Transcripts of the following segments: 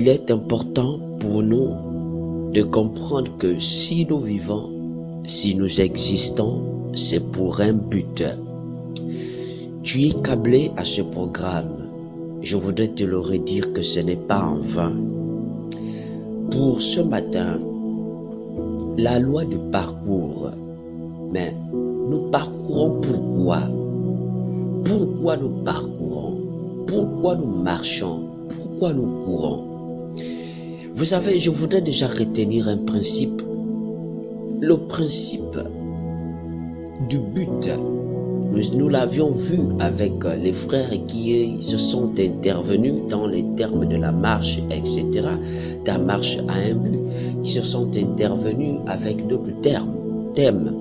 Il est important pour nous de comprendre que si nous vivons, si nous existons, c'est pour un but. Tu es câblé à ce programme. Je voudrais te le redire que ce n'est pas en vain. Pour ce matin, la loi du parcours. Mais nous parcourons pourquoi? Pourquoi nous parcourons? Pourquoi nous marchons? Pourquoi nous courons? Vous savez, je voudrais déjà retenir un principe. Le principe du but. Nous l'avions vu avec les frères qui se sont intervenus dans les termes de la marche, etc. Ta marche à un but, qui se sont intervenus avec d'autres thèmes.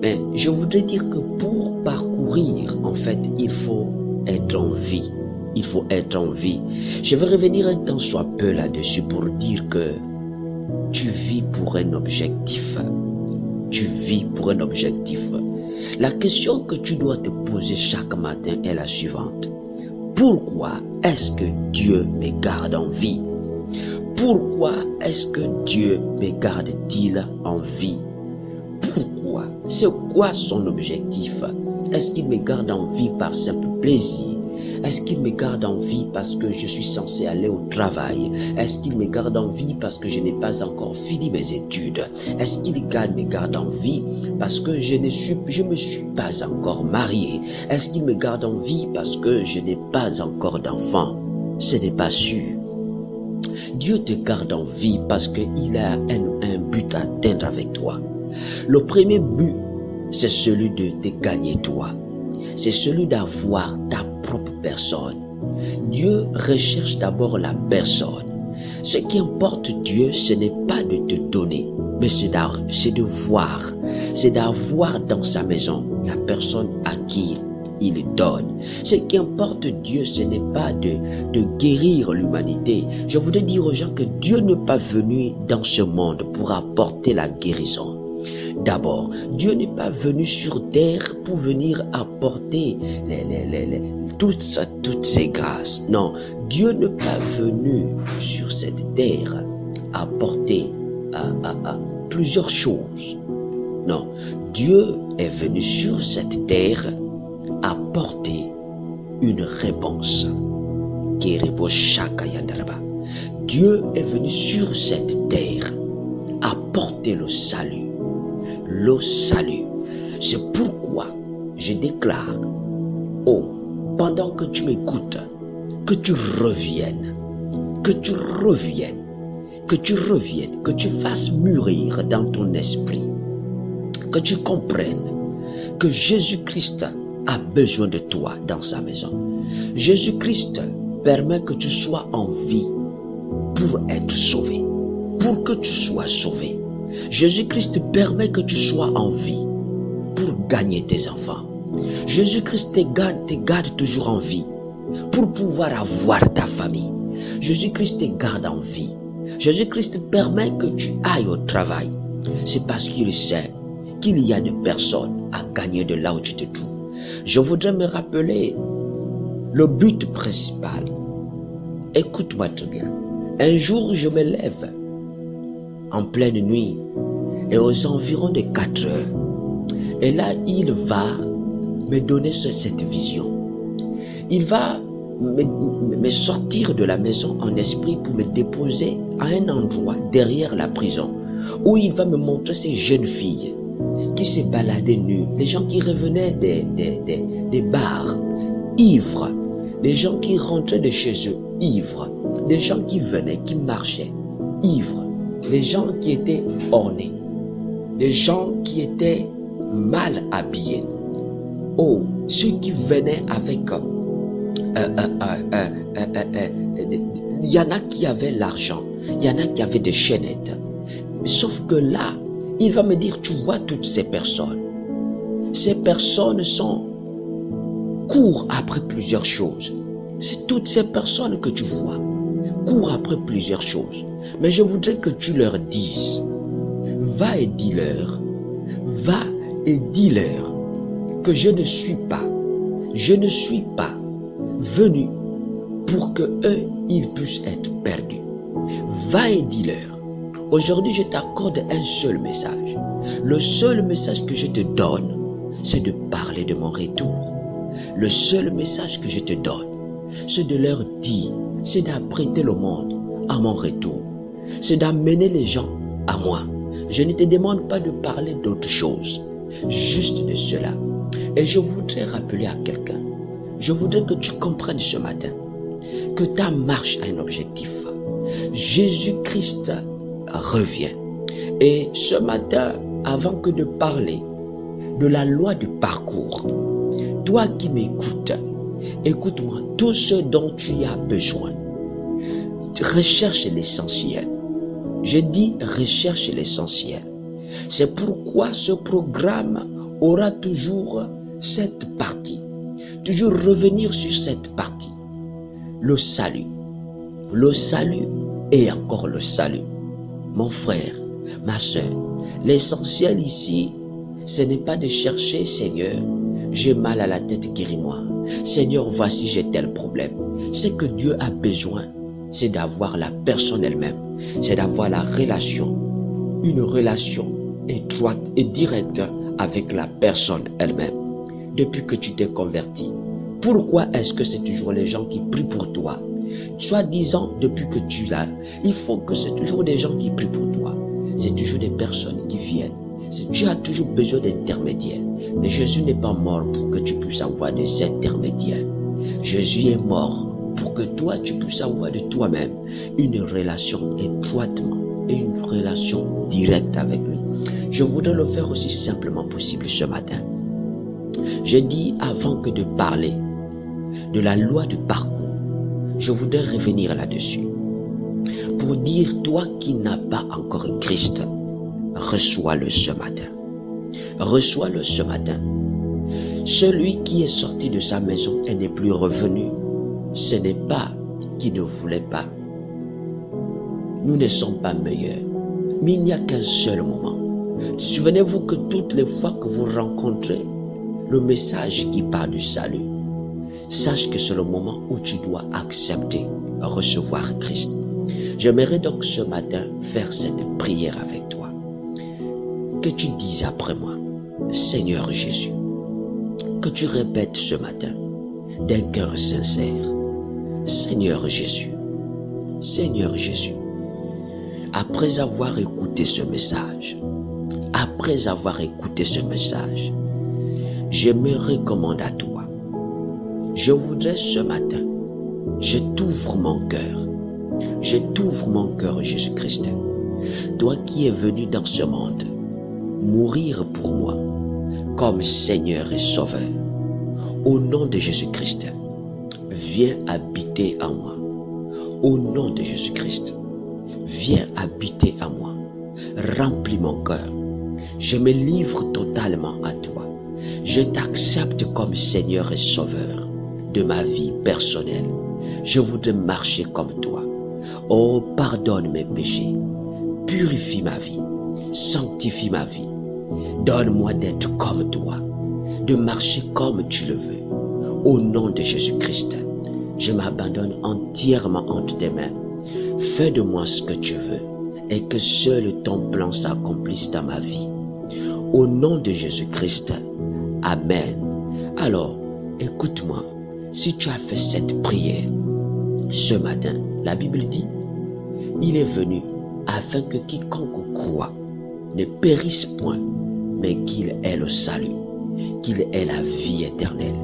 Mais je voudrais dire que pour parcourir, en fait, il faut être en vie. Il faut être en vie. Je vais revenir un temps soit peu là-dessus pour dire que tu vis pour un objectif. Tu vis pour un objectif. La question que tu dois te poser chaque matin est la suivante. Pourquoi est-ce que Dieu me garde en vie? Pourquoi est-ce que Dieu me garde-t-il en vie? Pourquoi? C'est quoi son objectif? Est-ce qu'il me garde en vie par simple plaisir? Est-ce qu'il me garde en vie parce que je suis censé aller au travail? Est-ce qu'il me garde en vie parce que je n'ai pas encore fini mes études? Est-ce qu'il me garde en vie parce que je me suis pas encore marié? Est-ce qu'il me garde en vie parce que je n'ai pas encore d'enfant? Ce n'est pas sûr. Dieu te garde en vie parce qu'il a un but à atteindre avec toi. Le premier but, c'est celui de te gagner toi. C'est celui d'avoir ta propre personne. Dieu recherche d'abord la personne. Ce qui importe Dieu, ce n'est pas de te donner, mais c'est de voir. C'est d'avoir dans sa maison la personne à qui il donne. Ce qui importe Dieu, ce n'est pas de guérir l'humanité. Je voudrais dire aux gens que Dieu n'est pas venu dans ce monde pour apporter la guérison. D'abord, Dieu n'est pas venu sur terre pour venir apporter toutes ces grâces. Non, Dieu n'est pas venu sur cette terre apporter plusieurs choses. Non, Dieu est venu sur cette terre apporter une réponse. Dieu est venu sur cette terre apporter le salut. Le salut. C'est pourquoi je déclare, pendant que tu m'écoutes, que tu reviennes, que tu fasses mûrir dans ton esprit, que tu comprennes que Jésus-Christ a besoin de toi dans sa maison. Jésus-Christ permet que tu sois en vie pour être sauvé, pour que tu sois sauvé. Jésus-Christ permet que tu sois en vie pour gagner tes enfants. Jésus-Christ te garde toujours en vie pour pouvoir avoir ta famille. Jésus-Christ te garde en vie. Jésus-Christ permet que tu ailles au travail. C'est parce qu'il sait qu'il y a des personnes à gagner de là où tu te trouves. Je voudrais me rappeler le but principal. Écoute-moi très bien. Un jour, je me lève en pleine nuit et aux environs de 4 heures. Et là, il va me donner cette vision. Il va me sortir de la maison en esprit pour me déposer à un endroit derrière la prison où il va me montrer ces jeunes filles qui se baladaient nues, les gens qui revenaient des bars, ivres, les gens qui rentraient de chez eux, ivres, des gens qui venaient, qui marchaient, ivres, les gens qui étaient ornés, les gens qui étaient mal habillés. Ceux qui venaient avec... il y en a qui avaient l'argent, il y en a qui avaient des chaînettes. Sauf que là, il va me dire, tu vois toutes ces personnes. Ces personnes courent après plusieurs choses. C'est toutes ces personnes que tu vois courent après plusieurs choses. Mais je voudrais que tu leur dises, va et dis-leur que je ne suis pas venu pour que eux ils puissent être perdus. Va et dis-leur. Aujourd'hui, je t'accorde un seul message. Le seul message que je te donne, c'est de parler de mon retour. Le seul message que je te donne, c'est de leur dire, c'est d'apprêter le monde à mon retour. C'est d'amener les gens à moi. Je ne te demande pas de parler d'autre chose, juste de cela. Et je voudrais rappeler à quelqu'un, je voudrais que tu comprennes ce matin que ta marche a un objectif. Jésus-Christ revient. Et ce matin, avant que de parler de la loi du parcours, toi qui m'écoutes, écoute-moi, tout ce dont tu as besoin, recherche l'essentiel. Je dis recherche l'essentiel. C'est pourquoi ce programme aura toujours cette partie. Toujours revenir sur cette partie. Le salut. Le salut et encore le salut. Mon frère, ma soeur, l'essentiel ici, ce n'est pas de chercher, Seigneur, j'ai mal à la tête, guéris-moi. Seigneur, voici j'ai tel problème. Ce que Dieu a besoin, c'est d'avoir la personne elle-même. C'est d'avoir la relation. Une relation étroite et directe avec la personne elle-même. Depuis que tu t'es converti, pourquoi est-ce que c'est toujours les gens qui prient pour toi? Soi-disant, depuis que tu l'as, il faut que c'est toujours des gens qui prient pour toi. C'est toujours des personnes qui viennent. Tu as toujours besoin d'intermédiaires. Mais Jésus n'est pas mort pour que tu puisses avoir des intermédiaires. Jésus est mort pour que toi, tu puisses avoir de toi-même une relation étroitement et une relation directe avec lui. Je voudrais le faire aussi simplement possible ce matin. Je dis avant que de parler de la loi du parcours, je voudrais revenir là-dessus. Pour dire, toi qui n'as pas encore Christ, reçois-le ce matin. Reçois-le ce matin. Celui qui est sorti de sa maison et n'est plus revenu, ce n'est pas qu'il ne voulait pas. Nous ne sommes pas meilleurs. Mais il n'y a qu'un seul moment. Souvenez-vous que toutes les fois que vous rencontrez le message qui parle du salut, sache que c'est le moment où tu dois accepter, recevoir Christ. J'aimerais donc ce matin faire cette prière avec toi. Que tu dises après moi, Seigneur Jésus, que tu répètes ce matin d'un cœur sincère, Seigneur Jésus, Seigneur Jésus, après avoir écouté ce message, je me recommande à toi. Je voudrais ce matin, je t'ouvre mon cœur, Jésus-Christ. Toi qui es venu dans ce monde, mourir pour moi, comme Seigneur et Sauveur. Au nom de Jésus-Christ, viens habiter en moi. Au nom de Jésus-Christ, viens habiter en moi. Remplis mon cœur. Je me livre totalement à toi. Je t'accepte comme Seigneur et Sauveur de ma vie personnelle. Je voudrais marcher comme toi. Oh, pardonne mes péchés. Purifie ma vie. Sanctifie ma vie. Donne-moi d'être comme toi, de marcher comme tu le veux. Au nom de Jésus-Christ, je m'abandonne entièrement entre tes mains. Fais de moi ce que tu veux et que seul ton plan s'accomplisse dans ma vie. Au nom de Jésus-Christ, Amen. Alors, écoute-moi, si tu as fait cette prière ce matin, la Bible dit, il est venu afin que quiconque croit ne périsse point, mais qu'il ait le salut, qu'il ait la vie éternelle.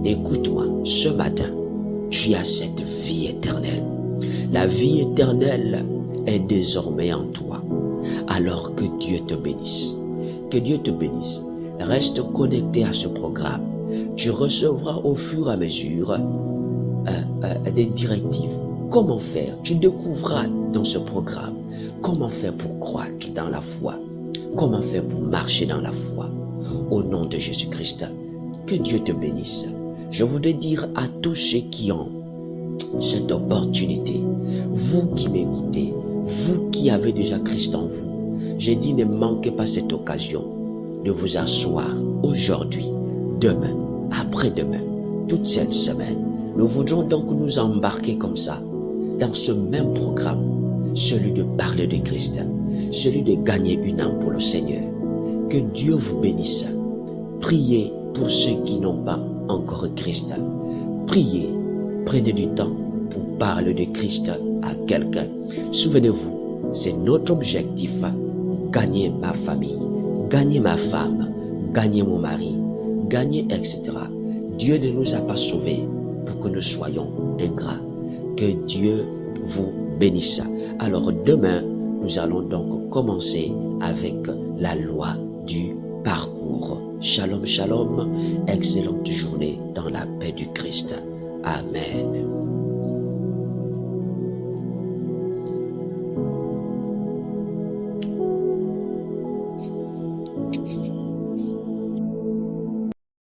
Écoute-moi, ce matin, tu as cette vie éternelle. La vie éternelle est désormais en toi. Alors que Dieu te bénisse. Que Dieu te bénisse. Reste connecté à ce programme. Tu recevras au fur et à mesure des directives. Comment faire? Tu découvriras dans ce programme comment faire pour croître dans la foi. Comment faire pour marcher dans la foi. Au nom de Jésus-Christ, que Dieu te bénisse. Je voudrais dire à tous ceux qui ont cette opportunité, vous qui m'écoutez, vous qui avez déjà Christ en vous, j'ai dit ne manquez pas cette occasion de vous asseoir aujourd'hui, demain, après-demain, toute cette semaine. Nous voudrons donc nous embarquer comme ça dans ce même programme, celui de parler de Christ, celui de gagner une âme pour le Seigneur. Que Dieu vous bénisse. Priez pour ceux qui n'ont pas encore Christ. Priez, prenez du temps pour parler de Christ à quelqu'un. Souvenez-vous, c'est notre objectif, gagner ma famille, gagner ma femme, gagner mon mari, gagner, etc. Dieu ne nous a pas sauvés pour que nous soyons ingrats. Que Dieu vous bénisse. Alors demain, nous allons donc commencer avec la loi du parcours. Shalom, shalom, excellente journée dans la paix du Christ. Amen.